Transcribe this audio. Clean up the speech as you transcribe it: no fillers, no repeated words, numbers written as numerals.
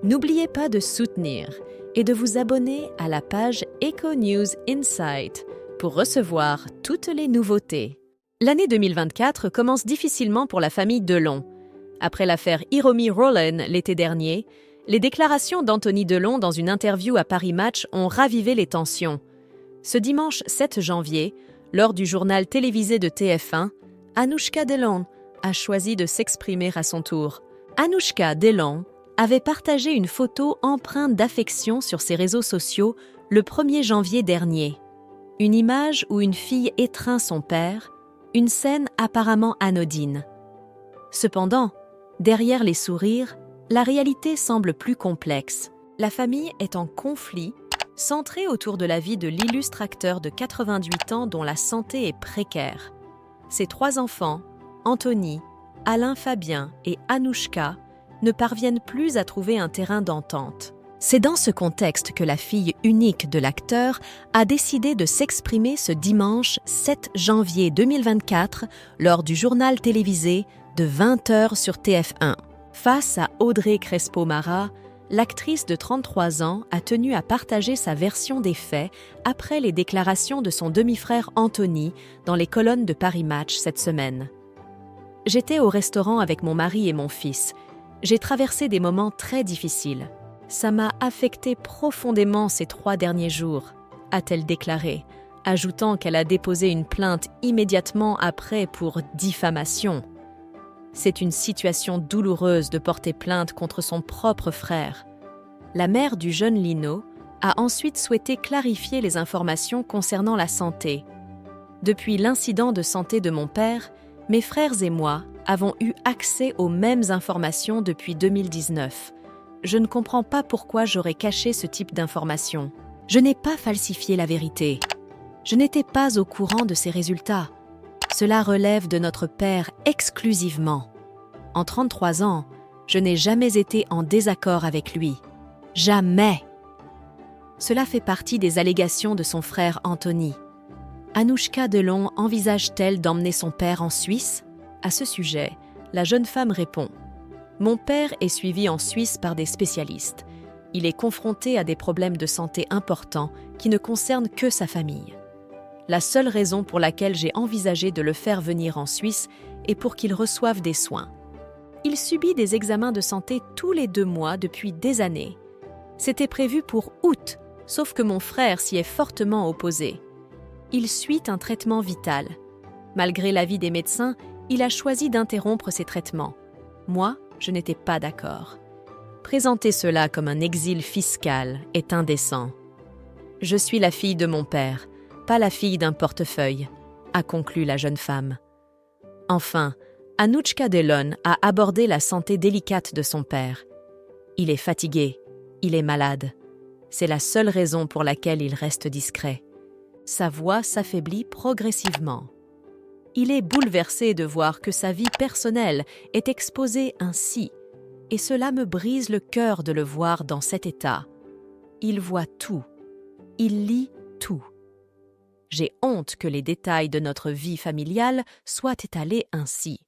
N'oubliez pas de soutenir et de vous abonner à la page Eco News Insight pour recevoir toutes les nouveautés. L'année 2024 commence difficilement pour la famille Delon. Après l'affaire Hiromi Rollin l'été dernier, les déclarations d'Anthony Delon dans une interview à Paris Match ont ravivé les tensions. Ce dimanche 7 janvier, lors du journal télévisé de TF1, Anouchka Delon a choisi de s'exprimer à son tour. Anouchka Delon avait partagé une photo empreinte d'affection sur ses réseaux sociaux le 1er janvier dernier. Une image où une fille étreint son père, une scène apparemment anodine. Cependant, derrière les sourires, la réalité semble plus complexe. La famille est en conflit, centrée autour de la vie de l'illustre acteur de 88 ans dont la santé est précaire. Ses 3 enfants, Anthony, Alain Fabien et Anouchka, ne parviennent plus à trouver un terrain d'entente. C'est dans ce contexte que la fille unique de l'acteur a décidé de s'exprimer ce dimanche 7 janvier 2024 lors du journal télévisé de 20h sur TF1. Face à Audrey Crespo-Mara, l'actrice de 33 ans a tenu à partager sa version des faits après les déclarations de son demi-frère Anthony dans les colonnes de Paris Match cette semaine. « J'étais au restaurant avec mon mari et mon fils. J'ai traversé des moments très difficiles. Ça m'a affecté profondément ces 3 derniers jours, a-t-elle déclaré, ajoutant qu'elle a déposé une plainte immédiatement après pour diffamation. C'est une situation douloureuse de porter plainte contre son propre frère. La mère du jeune Lino a ensuite souhaité clarifier les informations concernant la santé. Depuis l'incident de santé de mon père, mes frères et moi avons eu accès aux mêmes informations depuis 2019. Je ne comprends pas pourquoi j'aurais caché ce type d'informations. Je n'ai pas falsifié la vérité. Je n'étais pas au courant de ces résultats. Cela relève de notre père exclusivement. En 33 ans, je n'ai jamais été en désaccord avec lui. Jamais. Cela fait partie des allégations de son frère Anthony. Anouchka Delon envisage-t-elle d'emmener son père en Suisse ? À ce sujet, la jeune femme répond « Mon père est suivi en Suisse par des spécialistes. Il est confronté à des problèmes de santé importants qui ne concernent que sa famille. La seule raison pour laquelle j'ai envisagé de le faire venir en Suisse est pour qu'il reçoive des soins. Il subit des examens de santé tous les 2 mois depuis des années. C'était prévu pour août, sauf que mon frère s'y est fortement opposé. Il suit un traitement vital. Malgré l'avis des médecins, il a choisi d'interrompre ses traitements. Moi, je n'étais pas d'accord. Présenter cela comme un exil fiscal est indécent. Je suis la fille de mon père, pas la fille d'un portefeuille, a conclu la jeune femme. Enfin, Anouchka Delon a abordé la santé délicate de son père. Il est fatigué, il est malade. C'est la seule raison pour laquelle il reste discret. Sa voix s'affaiblit progressivement. Il est bouleversé de voir que sa vie personnelle est exposée ainsi, et cela me brise le cœur de le voir dans cet état. Il voit tout. Il lit tout. J'ai honte que les détails de notre vie familiale soient étalés ainsi.